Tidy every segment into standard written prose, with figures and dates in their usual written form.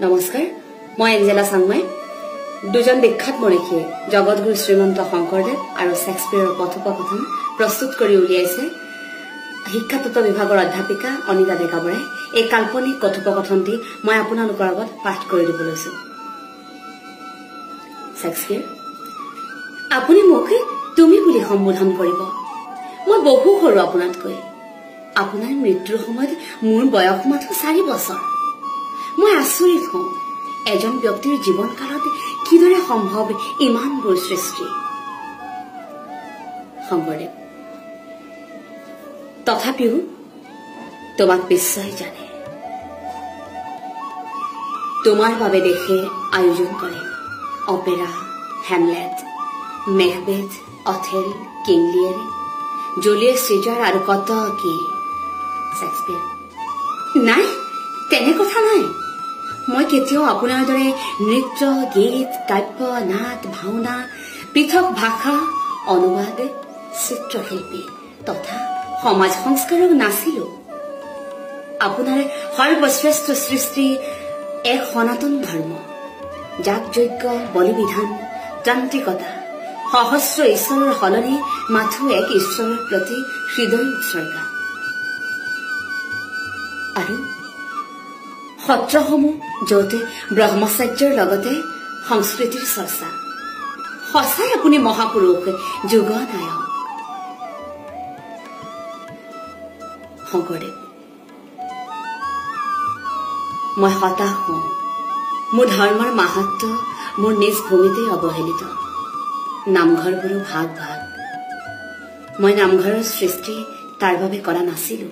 নমস্কাৰ, মই এঞ্জেলা চাংমাই। দুজন বিখ্যাত মনীষীয়ে জগতগুৰু শ্ৰীমন্ত শংকৰদেৱ আৰু শেক্সপিয়াৰৰ কথোপকথন প্ৰস্তুত কৰি উলিয়াইছে শিক্ষাতত্ত্ব বিভাগৰ অধ্যাপিকা অনিতা ডেকা বৰাই। এই কাল্পনিক কথোপকথনটি মই আপোনালোকৰ আগত পাঠ কৰি দিব লৈছো। শেক্সপিয়াৰ, আপুনি মোক তুমি বুলি সম্বোধন কৰিব। মই বহু সৰু আপোনাতকৈ। আপোনাৰ মৃত্যুৰ সময়ত মোৰ বয়স মাথো 4 বছৰ। মই আচৰিত হওঁ এজন ব্যক্তিৰ জীৱনকালত কিদৰে সম্ভৱ ইমানবোৰ সৃষ্টি। শংকৰদেৱ, তথাপিও তোমাক বিশ্বই জানে। তোমাৰ বাবে দেশে আয়োজন কৰে opera, Hamlet, Macbeth, Othello, King Lear, Julius Caesar আৰু কত কি। শেক্সপিয়াৰ, নাই, তেনে কথা নাই। মই কেতিয়াও আপোনাৰ দৰে নৃত্য, গীত, কাব্য, নাট, ভাওনা, পৃথক ভাষা, অনুবাদ, চিত্ৰশিল্পী তথা সমাজ সংস্কাৰক নাছিলো। আপোনাৰ সৰ্বশ্ৰেষ্ঠ সৃষ্টি এক সনাতন ধৰ্ম, যাগ যজ্ঞ, বলিবিধান, তান্ত্ৰিকতা, সহস্ৰ ঈশ্বৰৰ সলনি মাথো এক ঈশ্বৰৰ প্ৰতি হৃদয় উৎসৰ্গা আৰু সত্ৰসমূহ য'ত ব্ৰহ্মচাৰ্যৰ লগতে সংস্কৃতিৰ চৰ্চা। সঁচাই আপুনি মহাপুৰুষ, যুগনায়ক। শংকৰদেৱ, মই হতাশ হওঁ। মোৰ ধৰ্মৰ মাহাত্য মোৰ নিজ ভূমিতে অৱহেলিত। নামঘৰবোৰো ভাগ ভাগ। মই নামঘৰৰ সৃষ্টি তাৰ বাবে কৰা নাছিলো।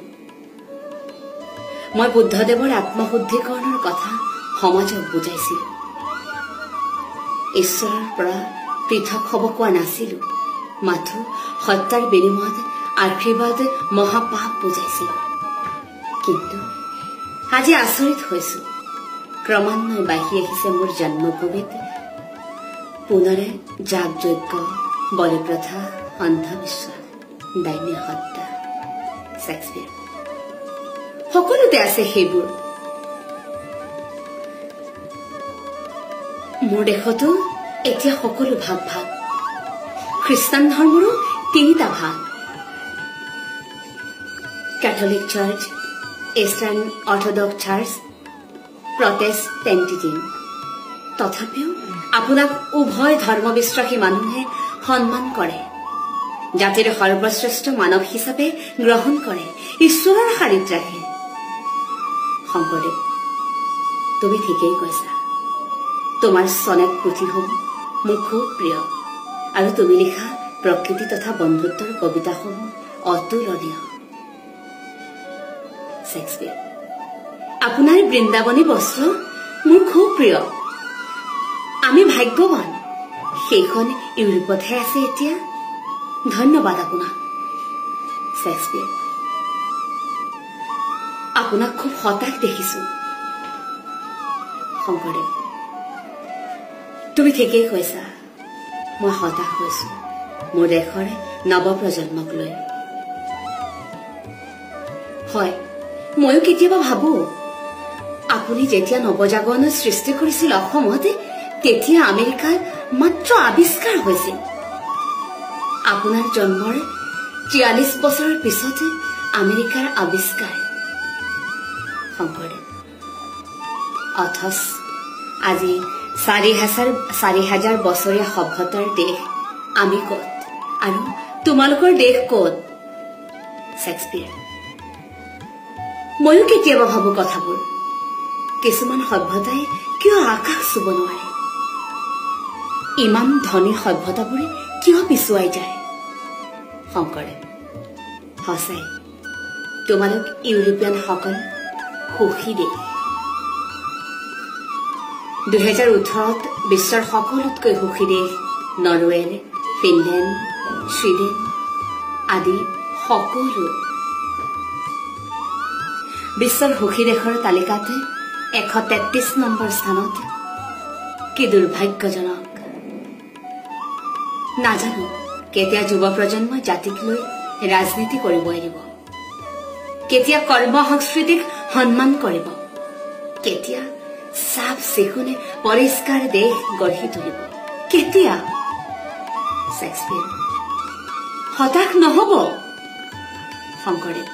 মই বুদ্ধদেৱৰ আত্মশুদ্ধিকৰণৰ কথা সমাজক বুজাইছিলো। ঈশ্বৰৰ পৰা পৃথক হব কোৱা নাছিলো। মাথো সত্যাৰ বিনিময়ত আশীৰ্বাদ মহাপাপ বুজাইছিলো। কিন্তু আজি আচৰিত হৈছো, ক্ৰমান্বয়ে বাঢ়ি আহিছে মোৰ জন্মভূমিত পুনৰে যাগ যজ্ঞ, বলিপ্ৰথা, অন্ধবিশ্বাস, দাইনী হত্যা। শেক্সপিয়াৰ, সকলোতে আছে সেইবোৰ। মোৰ দেশতো এতিয়া সকলো ভাগ ভাগ। খ্ৰীষ্টান ধৰ্মৰো 3টা ভাগ, Catholic church, Eastern Orthodox church, Protestantism. তথাপিও আপোনাক উভয় ধৰ্মবিশ্বাসী মানুহে সন্মান কৰে, জাতিৰ সৰ্বশ্ৰেষ্ঠ মানৱ হিচাপে গ্ৰহণ কৰে, ঈশ্বৰৰ শাৰীত ৰাখে। শংকৰদেৱ, তুমি ঠিকেই কৈছা। তোমাৰ চনেট পুথিসমূহ মোৰ খুব প্ৰিয় আৰু তুমি লিখা প্ৰকৃতি তথা বন্ধুত্বৰ কবিতাসমূহ অতুলনীয়। শেক্সপিয়াৰ, আপোনাৰ বৃন্দাবনী বস্ত্ৰ মোৰ খুব প্ৰিয়। আমি ভাগ্যৱান, সেইখন ইউৰোপতহে আছে এতিয়া। ধন্যবাদ আপোনাক। শেক্সপিয়াৰ, আপোনাক খুব হতাশ দেখিছো। শংকৰদেৱ, তুমি ঠিকেই কৈছা। মই হতাশ হৈছো মোৰ দেশৰ নৱপ্ৰজন্মক লৈ। হয়, ময়ো কেতিয়াবা ভাবো আপুনি যেতিয়া নৱজাগৰণৰ সৃষ্টি কৰিছিল অসমত, তেতিয়া আমেৰিকাৰ মাত্ৰ আৱিষ্কাৰ হৈছিল। আপোনাৰ জন্মৰ 43 বছৰৰ পিছতে আমেৰিকাৰ আৱিষ্কাৰ। শংকৰদেৱ, অথচ আজি 4,000 বছৰীয়া সভ্যতাৰ দেশ আমি ক'ত আৰু তোমালোকৰ দেশ ক'ত? শেক্সপিয়াৰ, ময়ো কেতিয়াবা ভাবো কথাবোৰ। কিছুমান সভ্যতাই কিয় আকাশ চুব নোৱাৰে? ইমান ধনী সভ্যতাবোৰে কিয় পিছুৱাই যায়? শংকৰদেৱ, সঁচাই তোমালোক ইউৰোপীয়ানসকল সুখী দেশ। 2018ত বিশ্বৰ সকলোতকৈ সুখী দেশ নৰৱে, ফিনলেণ্ড, ছুইডেন আদি সকলো বিশ্বৰ সুখী দেশৰ তালিকাত 133 নম্বৰ স্থানত। কি দুৰ্ভাগ্যজনক। নাজানো কেতিয়া যুৱ প্ৰজন্মই জাতিক লৈ ৰাজনীতি কৰিব এৰিব, কেতিয়া কৰ্ম সংস্কৃতিক সন্মান কৰিব, কেতিয়া চাফ চিকুণে পৰিষ্কাৰ দেশ গঢ়ি তুলিব। কেতিয়া? শেক্সপিয়াৰ। হতাশ নহব শংকৰদেৱ।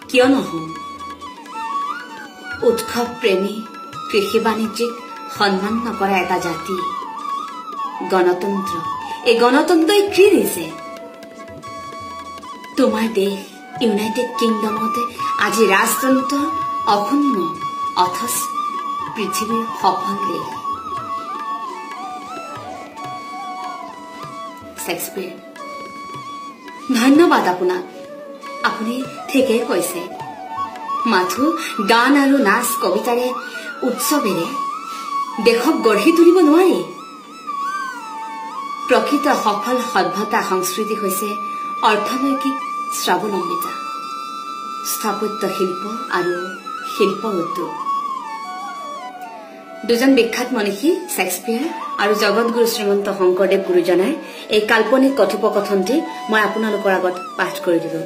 কিয় নহম? উৎসৱ প্ৰেমী কৃষি বাণিজ্যিক সন্মান নকৰা এটা জাতি। গণতন্ত্ৰ, এই গণতন্ত্ৰই কি দিছে? তোমাৰ দেশ ইউনাইটেড কিংডমতে আজি ৰাজতন্ত্ৰ অক্ষুণ্ণ, অথচ পৃথিৱীৰ সফল দেশ। শেক্সপিয়াৰ। ধন্যবাদ আপোনাক। আপুনি ঠিকেই কৈছে। মাথো গান আৰু নাচ কবিতাৰে উৎসৱেৰে দেশক গঢ়ি তুলিব নোৱাৰি। প্ৰকৃত সফল সভ্যতা সংস্কৃতি হৈছে অৰ্থনৈতিক স্বাৱলম্বিতা, স্থাপত্য শিল্প আৰু শিল্প উদ্যোগ। দুজন বিখ্যাত মনীষী শেক্সপিয়াৰ আৰু জগতগুৰু শ্ৰীমন্ত শংকৰদেৱ গুৰুজনাৰ এই কাল্পনিক কথোপকথনটি মই আপোনালোকৰ আগত পাঠ কৰি দিলো।